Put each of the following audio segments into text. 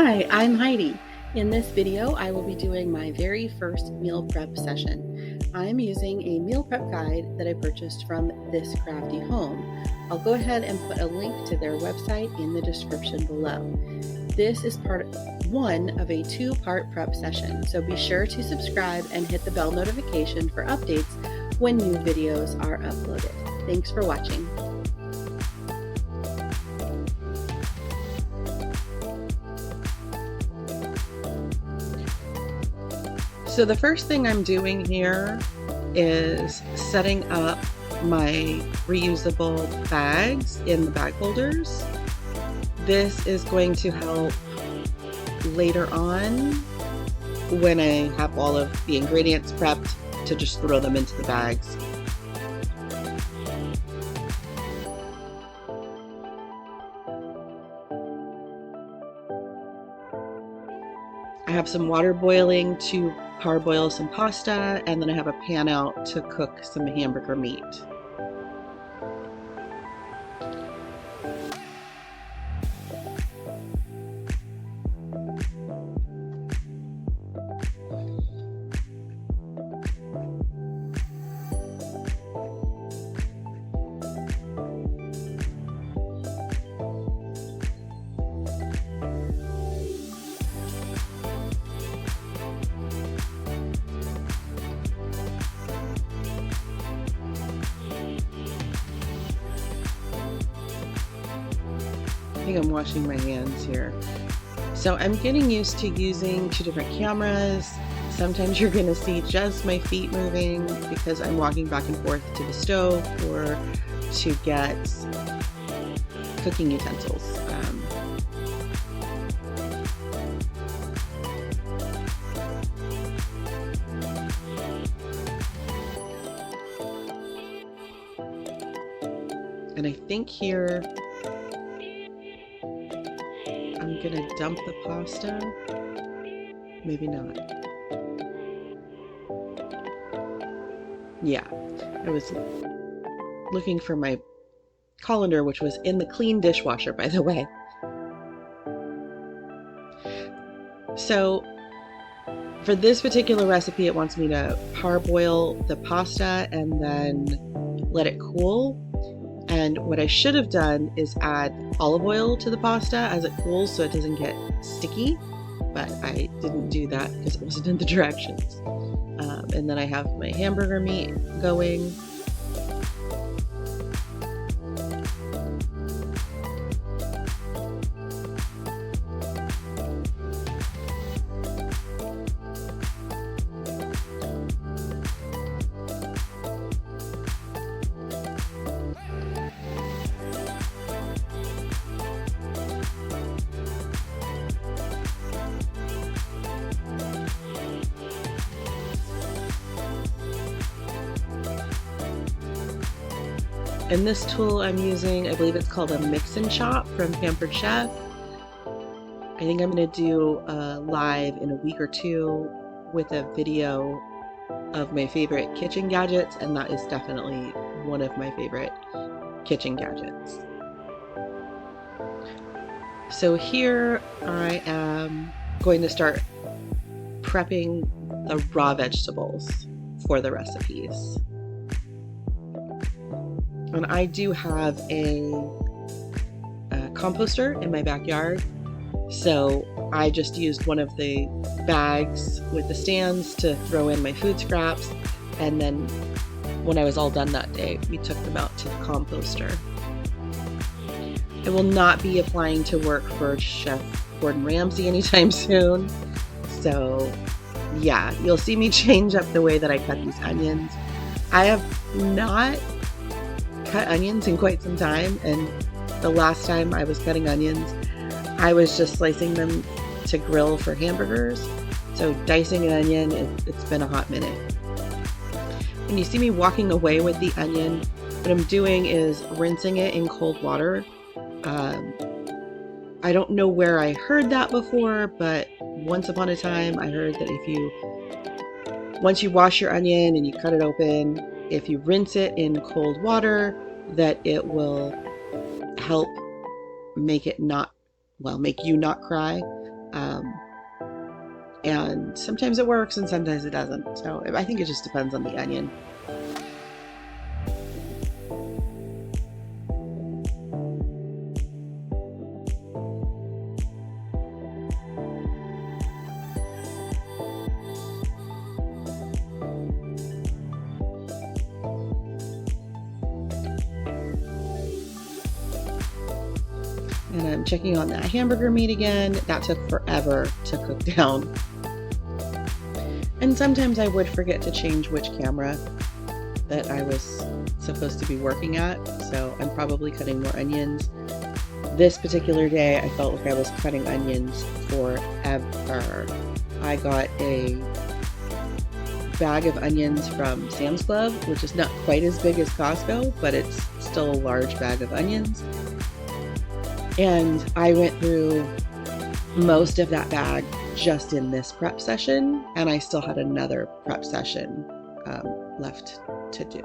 Hi, I'm Heidi. In this video, I will be doing my very first meal prep session. I'm using a meal prep guide that I purchased from This Crafty Home. I'll go ahead and put a link to their website in the description below. This is part one of a two-part prep session, so be sure to subscribe and hit the bell notification for updates when new videos are uploaded. Thanks for watching. So the first thing I'm doing here is setting up my reusable bags in the bag holders. This is going to help later on when I have all of the ingredients prepped to just throw them into the bags. I have some water boiling to parboil some pasta, and then I have a pan out to cook some hamburger meat. I think I'm washing my hands here. So I'm getting used to using two different cameras. Sometimes you're going to see just my feet moving because I'm walking back and forth to the stove or to get cooking utensils. And I think here I'm gonna dump the pasta. Maybe not. Yeah, I was looking for my colander, which was in the clean dishwasher, by the way. So for this particular recipe, it wants me to parboil the pasta and then let it cool. And what I should have done is add olive oil to the pasta as it cools so it doesn't get sticky, but I didn't do that because it wasn't in the directions. And then I have my hamburger meat going. And this tool I'm using, I believe it's called a mix and chop from Pampered Chef. I think I'm going to do a live in a week or two with a video of my favorite kitchen gadgets, and that is definitely one of my favorite kitchen gadgets. So here I am going to start prepping the raw vegetables for the recipes. And I do have a composter in my backyard, so I just used one of the bags with the stands to throw in my food scraps, and then when I was all done that day, we took them out to the composter. I will not be applying to work for Chef Gordon Ramsay anytime soon, so yeah, you'll see me change up the way that I cut these onions. I have not cut onions in quite some time, and the last time I was cutting onions I was just slicing them to grill for hamburgers, so dicing an onion, it's been a hot minute. When you see me walking away with the onion, what I'm doing is rinsing it in cold water. I don't know where I heard that before, but once upon a time I heard that once you wash your onion and you cut it open, if you rinse it in cold water, that it will help make it not, well, make you not cry. And sometimes it works and sometimes it doesn't. So I think it just depends on the onion. And I'm checking on that hamburger meat again. That took forever to cook down. And sometimes I would forget to change which camera that I was supposed to be working at. So I'm probably cutting more onions. This particular day, I felt like I was cutting onions forever. I got a bag of onions from Sam's Club, which is not quite as big as Costco, but it's still a large bag of onions. And I went through most of that bag just in this prep session, and I still had another prep session left to do.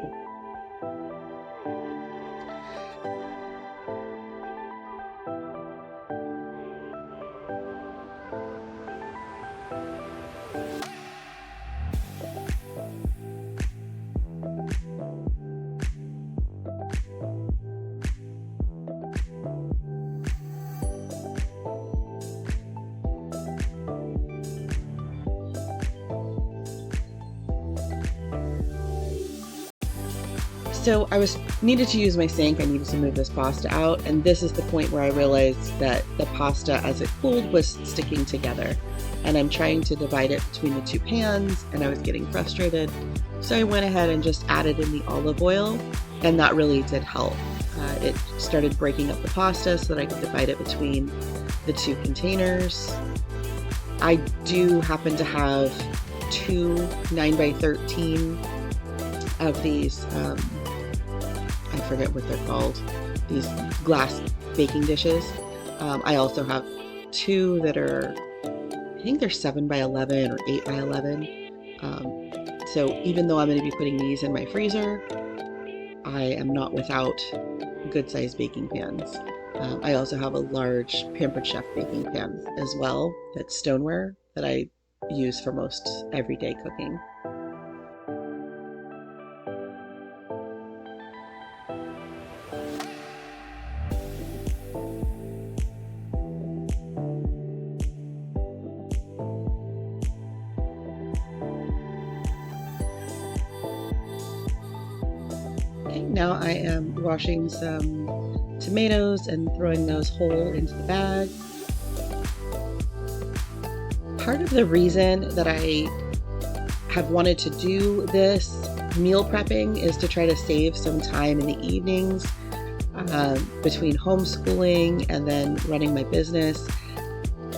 So I needed to use my sink. I needed to move this pasta out, and this is the point where I realized that the pasta, as it cooled, was sticking together. And I'm trying to divide it between the two pans, and I was getting frustrated. So I went ahead and just added in the olive oil, and that really did help. It started breaking up the pasta so that I could divide it between the two containers. I do happen to have two 9x13 of these, I forget what they're called, these glass baking dishes. I also have two that are, I think they're 7x11 or 8x11. So even though I'm going to be putting these in my freezer, I am not without good sized baking pans. I also have a large Pampered Chef baking pan as well, that's stoneware, that I use for most everyday cooking. Now I am washing some tomatoes and throwing those whole into the bag. Part of the reason that I have wanted to do this meal prepping is to try to save some time in the evenings between homeschooling and then running my business.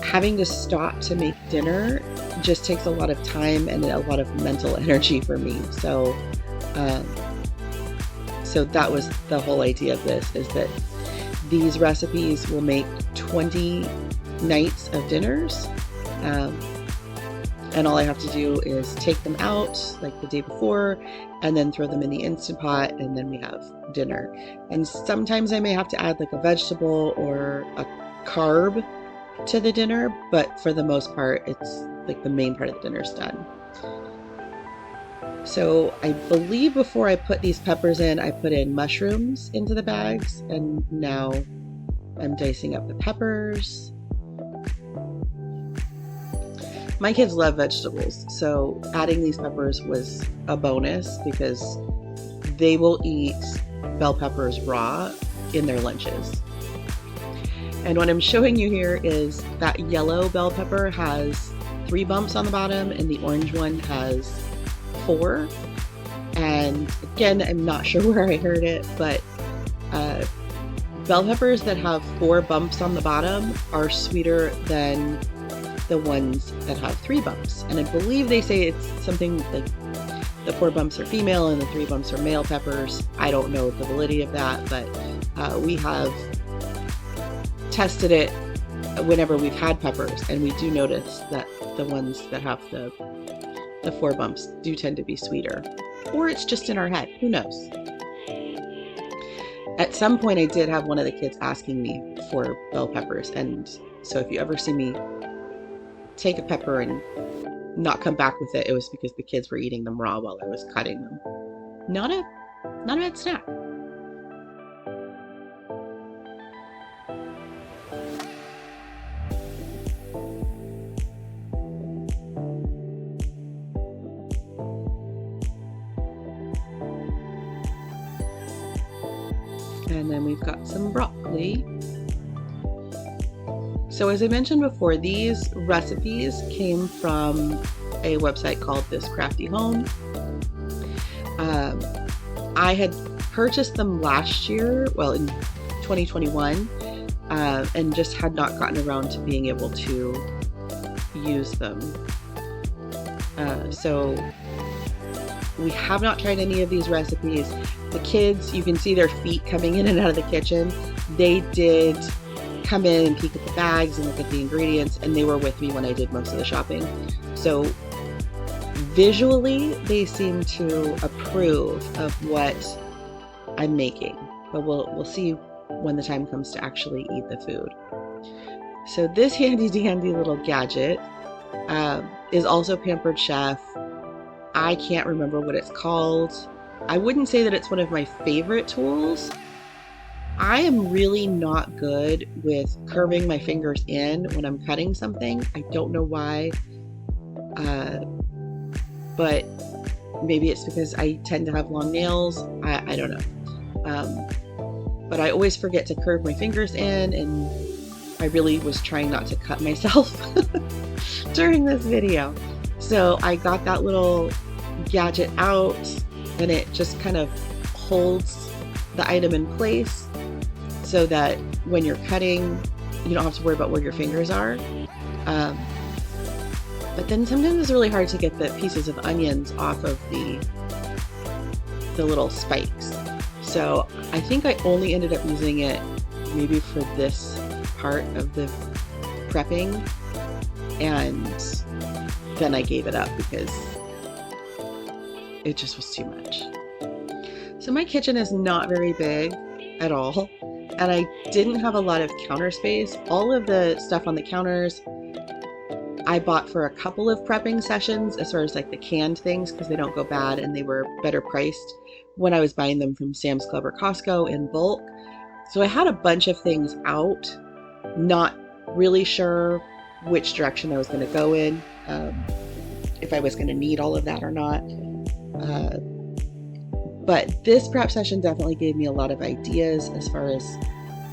Having to stop to make dinner just takes a lot of time and a lot of mental energy for me. So that was the whole idea of this, is that these recipes will make 20 nights of dinners. And all I have to do is take them out like the day before and then throw them in the Instant Pot, and then we have dinner. And sometimes I may have to add like a vegetable or a carb to the dinner, but for the most part, it's like the main part of the dinner's done. So I believe before I put these peppers in, I put in mushrooms into the bags, and now I'm dicing up the peppers. My kids love vegetables, so adding these peppers was a bonus because they will eat bell peppers raw in their lunches. And what I'm showing you here is that yellow bell pepper has 3 bumps on the bottom and the orange one has 4. And again, I'm not sure where I heard it, but bell peppers that have 4 bumps on the bottom are sweeter than the ones that have 3 bumps. And I believe they say it's something like the 4 bumps are female and the 3 bumps are male peppers. I don't know the validity of that, but we have tested it whenever we've had peppers, and we do notice that the ones that have the 4 bumps do tend to be sweeter. Or it's just in our head, who knows? At some point I did have one of the kids asking me for bell peppers, and so if you ever see me take a pepper and not come back with it, it was because the kids were eating them raw while I was cutting them. Not a bad snack. And then we've got some broccoli. So as I mentioned before, these recipes came from a website called This Crafty Home. I had purchased them last year, well, in 2021, and just had not gotten around to being able to use them. So we have not tried any of these recipes. The kids, you can see their feet coming in and out of the kitchen. They did come in and peek at the bags and look at the ingredients, and they were with me when I did most of the shopping. So visually, they seem to approve of what I'm making, but we'll see when the time comes to actually eat the food. So this handy dandy little gadget is also Pampered Chef. I can't remember what it's called. I wouldn't say that it's one of my favorite tools. I am really not good with curving my fingers in when I'm cutting something. I don't know why, but maybe it's because I tend to have long nails. I don't know. But I always forget to curve my fingers in, and I really was trying not to cut myself during this video. So I got that little gadget out, and it just kind of holds the item in place so that when you're cutting, you don't have to worry about where your fingers are. But then sometimes it's really hard to get the pieces of onions off of the little spikes. So I think I only ended up using it maybe for this part of the prepping, and then I gave it up because it just was too much. So my kitchen is not very big at all, and I didn't have a lot of counter space. All of the stuff on the counters I bought for a couple of prepping sessions, as far as like the canned things, because they don't go bad and they were better priced when I was buying them from Sam's Club or Costco in bulk. So I had a bunch of things out, not really sure which direction I was going to go in, if I was going to need all of that or not. But this prep session definitely gave me a lot of ideas as far as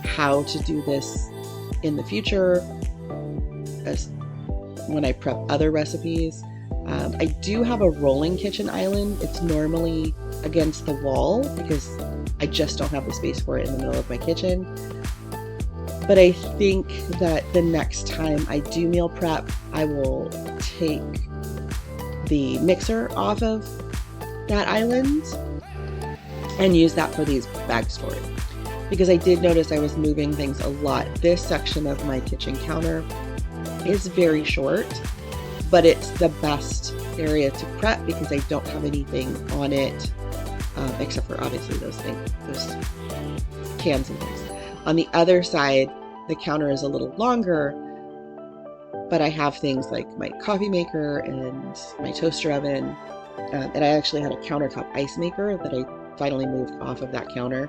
how to do this in the future, as when I prep other recipes. I do have a rolling kitchen island. It's normally against the wall because I just don't have the space for it in the middle of my kitchen. But I think that the next time I do meal prep, I will take the mixer off of that island and use that for these bag storage, because I did notice I was moving things a lot. This section of my kitchen counter is very short, but it's the best area to prep because I don't have anything on it, except for obviously those cans and things. On the other side, the counter is a little longer, but I have things like my coffee maker and my toaster oven, and I actually had a countertop ice maker that I finally moved off of that counter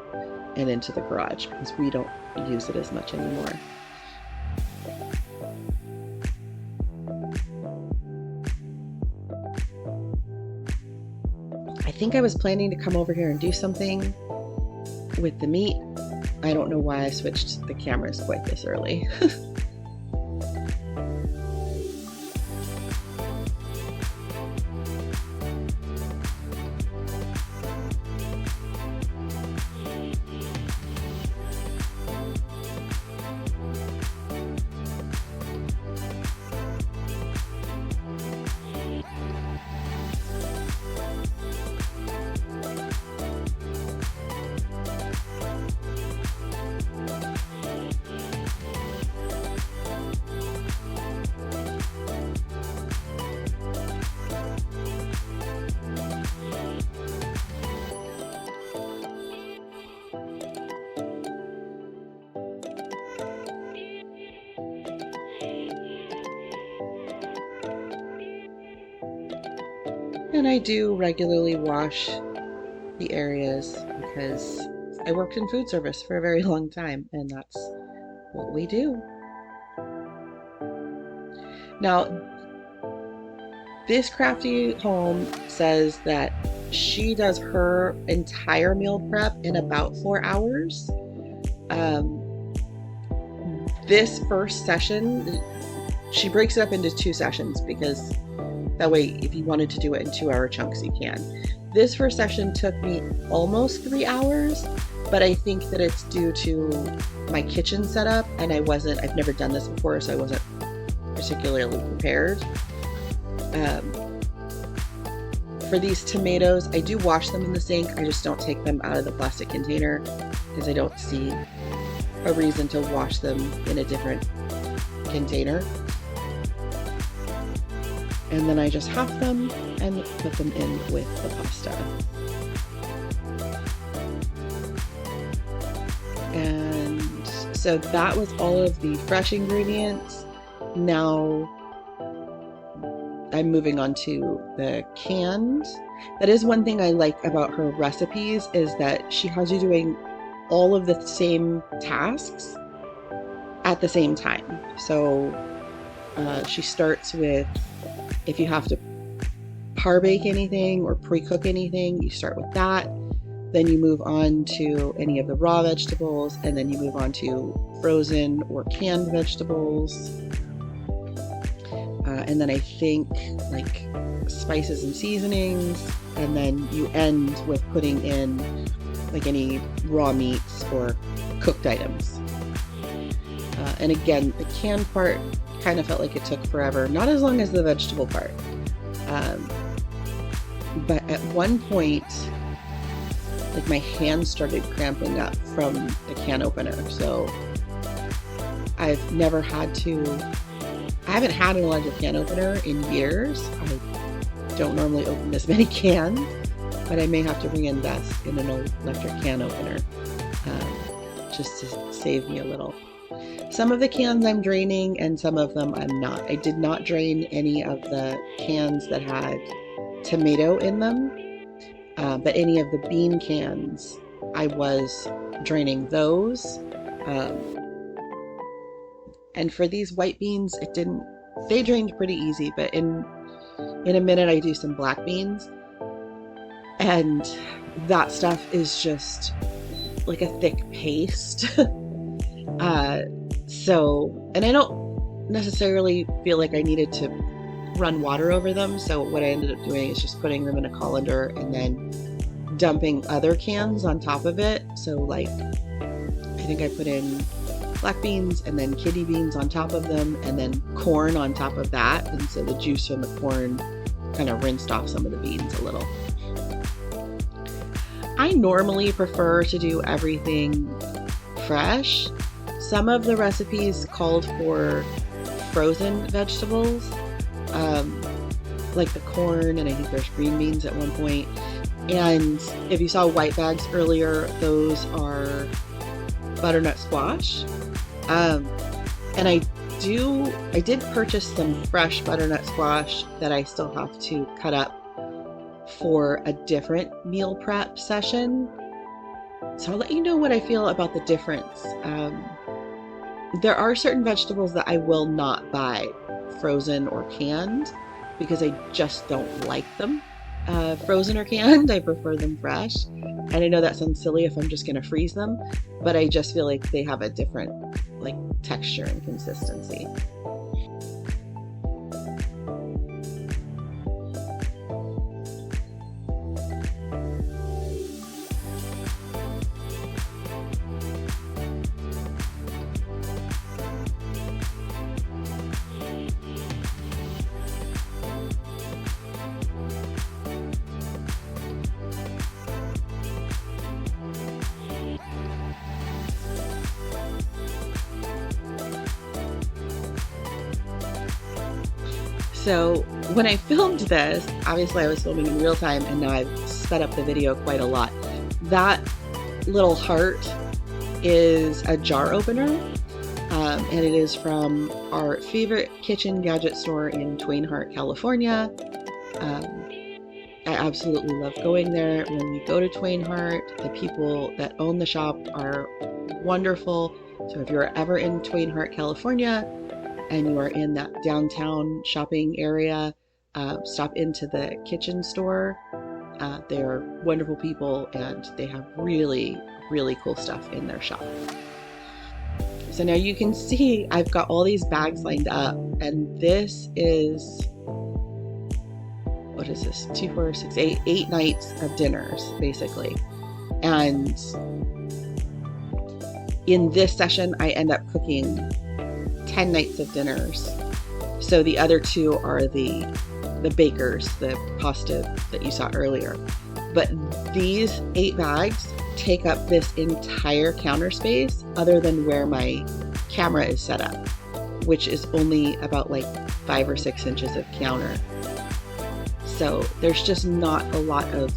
and into the garage because we don't use it as much anymore. I think I was planning to come over here and do something with the meat. I don't know why I switched the cameras quite this early. And I do regularly wash the areas because I worked in food service for a very long time, and that's what we do. Now, this Crafty home says that she does her entire meal prep in about 4 hours. This first session, she breaks it up into 2 sessions because that way, if you wanted to do it in 2-hour chunks, you can. This first session took me almost 3 hours, but I think that it's due to my kitchen setup, and I've never done this before, so I wasn't particularly prepared. For these tomatoes, I do wash them in the sink. I just don't take them out of the plastic container because I don't see a reason to wash them in a different container. And then I just half them and put them in with the pasta. And so that was all of the fresh ingredients. Now I'm moving on to the canned. That is one thing I like about her recipes, is that she has you doing all of the same tasks at the same time. So she starts with, if you have to par bake anything or pre-cook anything, you start with that. Then you move on to any of the raw vegetables, and then you move on to frozen or canned vegetables. And then I think like spices and seasonings, and then you end with putting in like any raw meats or cooked items. And again, the canned part kind of felt like it took forever, not as long as the vegetable part. But at one point, like my hands started cramping up from the can opener. So I haven't had an electric can opener in years. I don't normally open this many cans, but I may have to reinvest in an electric can opener just to save me a little. Some of the cans I'm draining and some of them I'm not. I did not drain any of the cans that had tomato in them, but any of the bean cans, I was draining those. And for these white beans, they drained pretty easy, but in a minute I do some black beans, and that stuff is just like a thick paste. And I don't necessarily feel like I needed to run water over them, so what I ended up doing is just putting them in a colander and then dumping other cans on top of it. So like, I think I put in black beans and then kidney beans on top of them, and then corn on top of that, and so the juice from the corn kind of rinsed off some of the beans a little. I normally prefer to do everything fresh. Some of the recipes called for frozen vegetables, like the corn, and I think there's green beans at one point. And if you saw white bags earlier, those are butternut squash. And I did purchase some fresh butternut squash that I still have to cut up for a different meal prep session. So I'll let you know what I feel about the difference. There are certain vegetables that I will not buy frozen or canned because I just don't like them. Frozen or canned, I prefer them fresh. And I know that sounds silly if I'm just going to freeze them, but I just feel like they have a different like texture and consistency. So when I filmed this, obviously I was filming in real time, and now I've sped up the video quite a lot. That little heart is a jar opener, and it is from our favorite kitchen gadget store in Twain Harte, California. I absolutely love going there. When we go to Twain Harte, the people that own the shop are wonderful. So if you're ever in Twain Harte, California, and you are in that downtown shopping area, stop into the kitchen store. They're wonderful people, and they have really, really cool stuff in their shop. So now you can see I've got all these bags lined up, and this is, what is this? 2, 4, 6, 8, 8 nights of dinners, basically. And in this session, I end up cooking 10 nights of dinners. So the other 2 are the bakers, the pasta that you saw earlier. But these 8 bags take up this entire counter space other than where my camera is set up, which is only about like 5 or 6 inches of counter. So there's just not a lot of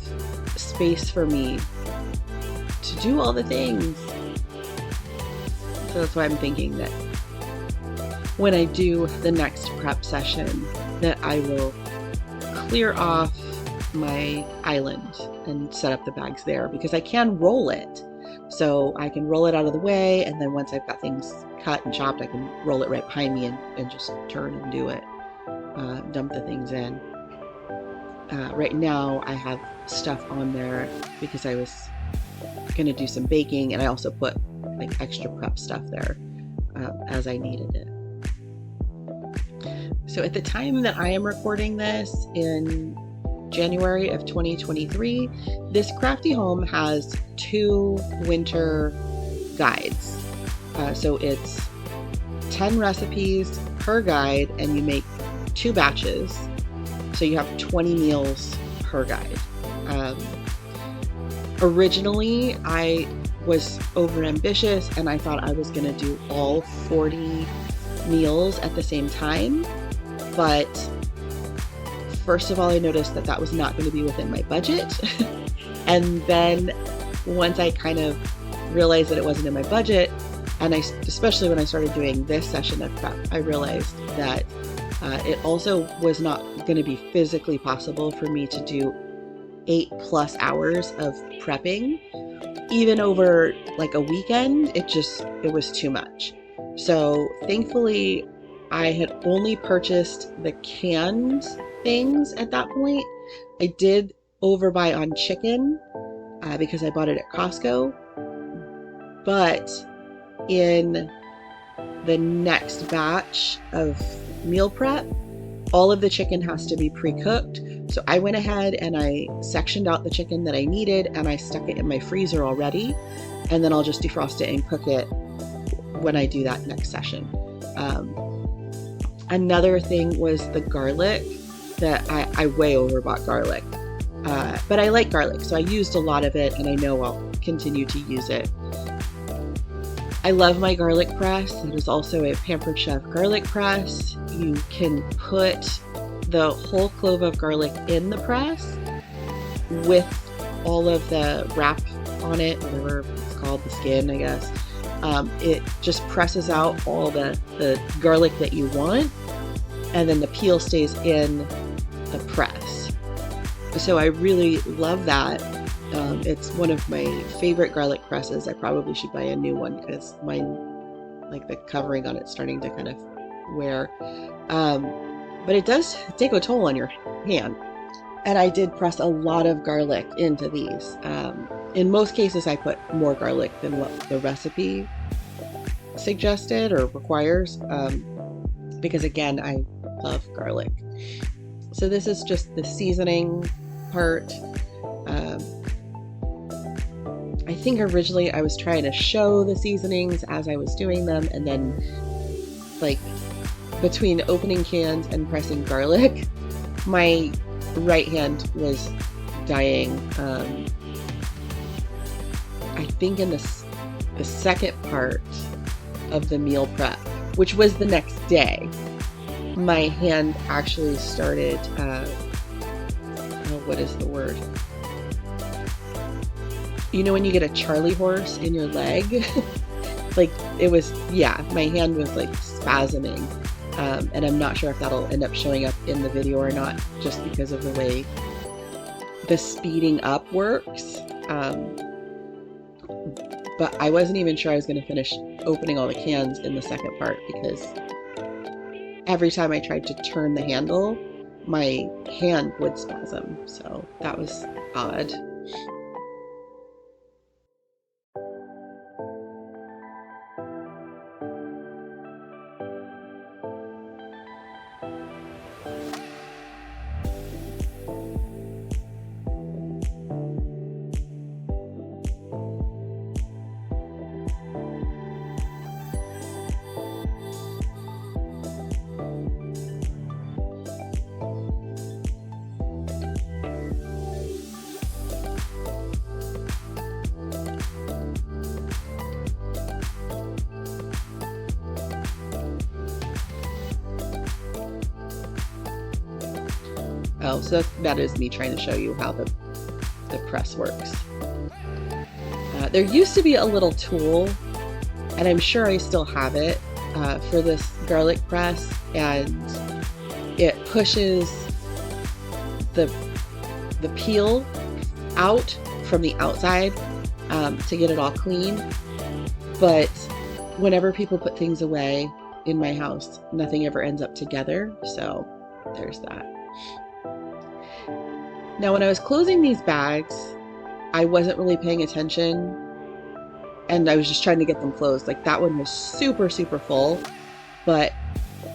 space for me to do all the things. So that's why I'm thinking that when I do the next prep session, that I will clear off my island and set up the bags there, because I can roll it. So I can roll it out of the way, and then once I've got things cut and chopped, I can roll it right behind me and just turn and do it, dump the things in. Right now I have stuff on there because I was gonna do some baking, and I also put like extra prep stuff there as I needed it. So at the time that I am recording this in January of 2023, this Crafty home has 2 winter guides. So it's 10 recipes per guide, and you make 2 batches. So you have 20 meals per guide. Originally, I was overambitious, and I thought I was going to do all 40 meals at the same time. But first of all, I noticed that that was not going to be within my budget. And then once I kind of realized that it wasn't in my budget, and especially when I started doing this session of prep, I realized that it also was not going to be physically possible for me to do 8+ hours of prepping, even over like a weekend. It was too much. So thankfully, I had only purchased the canned things at that point. I did overbuy on chicken because I bought it at Costco, but in the next batch of meal prep, all of the chicken has to be pre-cooked. So I went ahead and I sectioned out the chicken that I needed, and I stuck it in my freezer already, and then I'll just defrost it and cook it when I do that next session. Another thing was the garlic, that I way overbought garlic, but I like garlic, so I used a lot of it, and I know I'll continue to use it. I love my garlic press. It is also a Pampered Chef garlic press. You can put the whole clove of garlic in the press with all of the wrap on it, whatever it's called, the skin, I guess. It just presses out all the garlic that you want, and then the peel stays in the press. So I really love that. It's one of my favorite garlic presses. I probably should buy a new one because mine, like the covering on it's starting to kind of wear. But it does take a toll on your hand. And I did press a lot of garlic into these. In most cases, I put more garlic than what the recipe suggested or requires, because again, I love garlic. So this is just the seasoning part. I think originally I was trying to show the seasonings as I was doing them, and then like between opening cans and pressing garlic, my right hand was dying. I think in the second part of the meal prep, which was the next day, my hand actually started, what is the word? You know when you get a Charlie horse in your leg? Like it was, yeah, my hand was like spasming. And I'm not sure if that'll end up showing up in the video or not, just because of the way the speeding up works. But I wasn't even sure I was going to finish opening all the cans in the second part, because every time I tried to turn the handle, my hand would spasm. So that was odd. Oh, so that is me trying to show you how the press works. There used to be a little tool, and I'm sure I still have it, for this garlic press, and it pushes the peel out from the outside to get it all clean. But whenever people put things away in my house, nothing ever ends up together, so there's that. Now, when I was closing these bags, I wasn't really paying attention, and I was just trying to get them closed. Like, that one was super, super full, but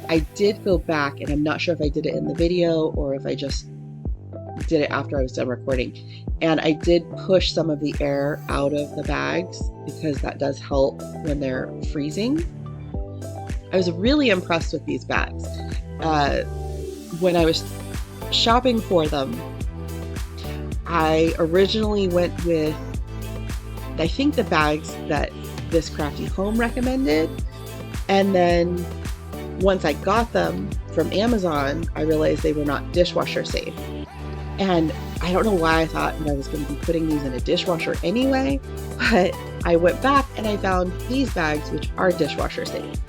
I did go back, and I'm not sure if I did it in the video or if I just did it after I was done recording. And I did push some of the air out of the bags, because that does help when they're freezing. I was really impressed with these bags. When I was shopping for them, I originally went with, I think, the bags that this Crafty Home recommended, and then once I got them from Amazon, I realized they were not dishwasher safe. And I don't know why I thought that I was going to be putting these in a dishwasher anyway, but I went back and I found these bags, which are dishwasher safe.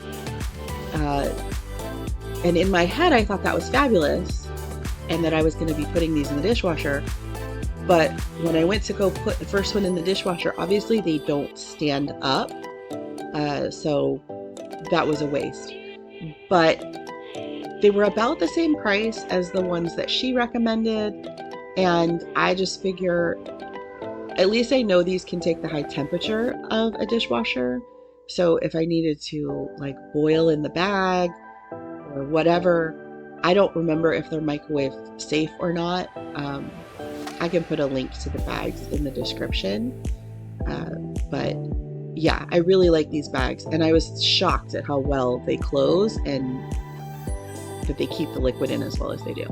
And in my head, I thought that was fabulous, and that I was going to be putting these in the dishwasher. But when I went to go put the first one in the dishwasher, obviously they don't stand up, so that was a waste. But they were about the same price as the ones that she recommended, and I just figure, at least I know these can take the high temperature of a dishwasher, so if I needed to, like, boil in the bag or whatever, I don't remember if they're microwave safe or not. I can put a link to the bags in the description, but yeah, I really like these bags, and I was shocked at how well they close and that they keep the liquid in as well as they do.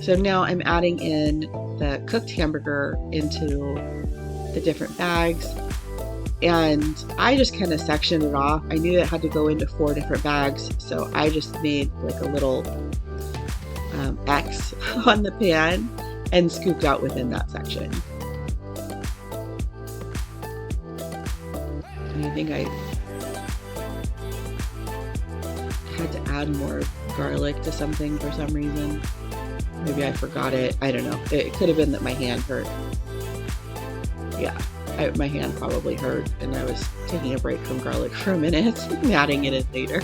So now I'm adding in the cooked hamburger into the different bags, and I just kind of sectioned it off. I knew it had to go into 4 different bags, so I just made like a little X on the pan and scooped out within that section. And I think I had to add more garlic to something for some reason. Maybe I forgot it. I don't know. It could have been that my hand hurt. Yeah, my hand probably hurt, and I was taking a break from garlic for a minute and adding it in later.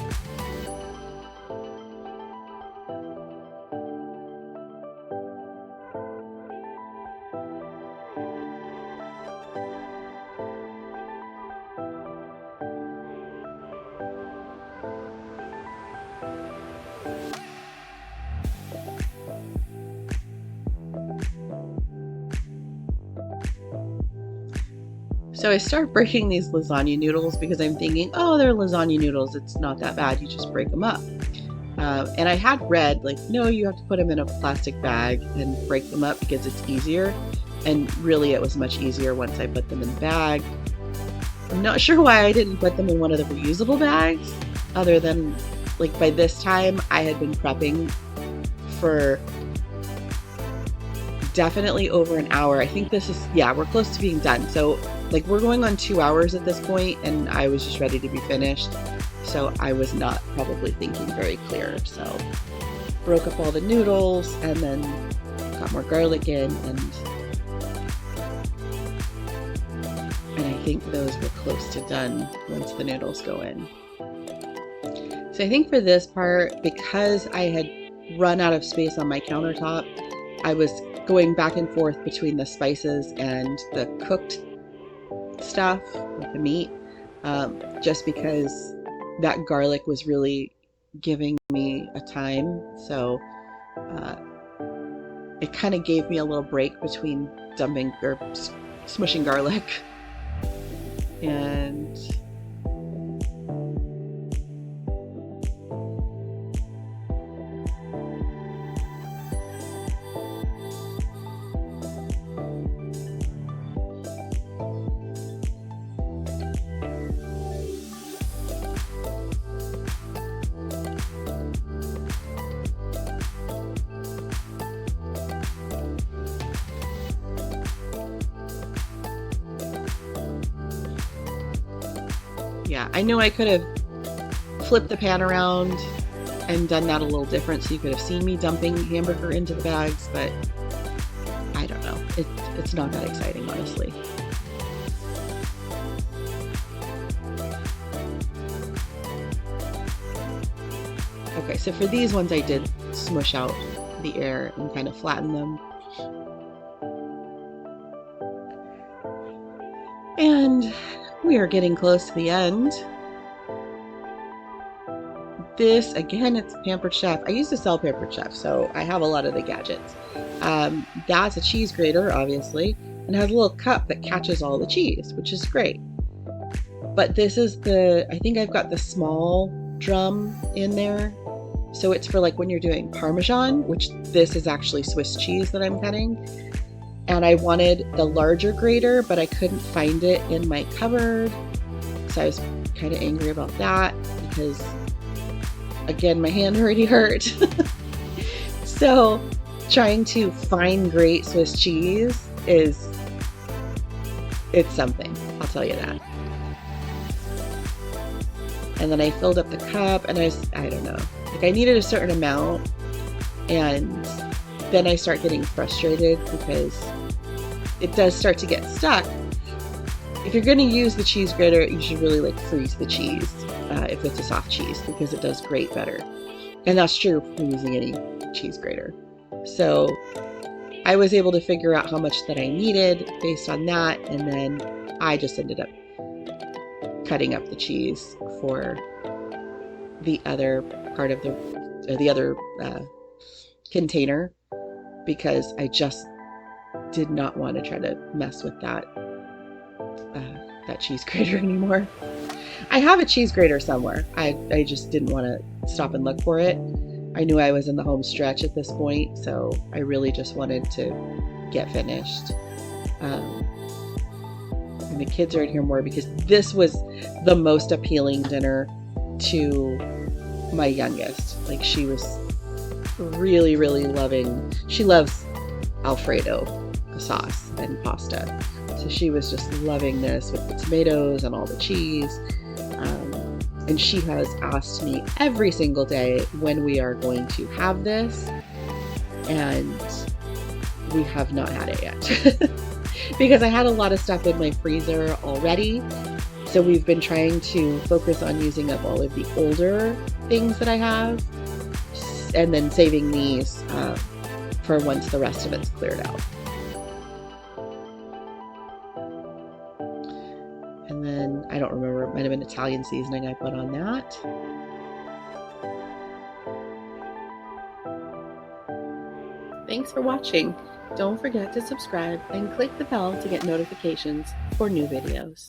So I start breaking these lasagna noodles because I'm thinking, oh, they're lasagna noodles. It's not that bad. You just break them up. And I had read, like, no, you have to put them in a plastic bag and break them up because it's easier. And really, it was much easier once I put them in the bag. I'm not sure why I didn't put them in one of the reusable bags, other than, like, by this time I had been prepping for definitely over an hour. I think this is, yeah, we're close to being done. So, like, we're going on 2 hours at this point, and I was just ready to be finished. So I was not probably thinking very clear. So broke up all the noodles and then got more garlic in, and I think those were close to done once the noodles go in. So I think for this part, because I had run out of space on my countertop, I was going back and forth between the spices and the cooked stuff, like the meat, just because that garlic was really giving me a time. So it kind of gave me a little break between dumping or smushing garlic. And yeah, I know I could have flipped the pan around and done that a little different so you could have seen me dumping hamburger into the bags, but I don't know. It's not that exciting, honestly. Okay, so for these ones I did smush out the air and kind of flatten them. And we are getting close to the end. This, again, it's Pampered Chef. I used to sell Pampered Chef, so I have a lot of the gadgets. That's a cheese grater, obviously, and has a little cup that catches all the cheese, which is great. But this is I think I've got the small drum in there. So it's for like when you're doing Parmesan, which this is actually Swiss cheese that I'm cutting. And I wanted the larger grater, but I couldn't find it in my cupboard. So I was kind of angry about that because, again, my hand already hurt. So trying to find great Swiss cheese it's something, I'll tell you that. And then I filled up the cup and I don't know, like I needed a certain amount, and then I start getting frustrated because it does start to get stuck. If you're going to use the cheese grater, you should really like freeze the cheese if it's a soft cheese, because it does grate better. And that's true for using any cheese grater. So I was able to figure out how much that I needed based on that, and then I just ended up cutting up the cheese for the other part of the other container, because I just did not want to try to mess with that cheese grater anymore. I have a cheese grater somewhere. I just didn't want to stop and look for it. I knew I was in the home stretch at this point, so I really just wanted to get finished. And the kids are in here more because this was the most appealing dinner to my youngest. Like, she was really, really loving. She loves Alfredo sauce and pasta. So she was just loving this with the tomatoes and all the cheese. And she has asked me every single day when we are going to have this. And we have not had it yet. Because I had a lot of stuff in my freezer already. So we've been trying to focus on using up all of the older things that I have. And then saving these for once the rest of it's cleared out. And then, I don't remember, it might have been Italian seasoning I put on that. Thanks for watching. Don't forget to subscribe and click the bell to get notifications for new videos.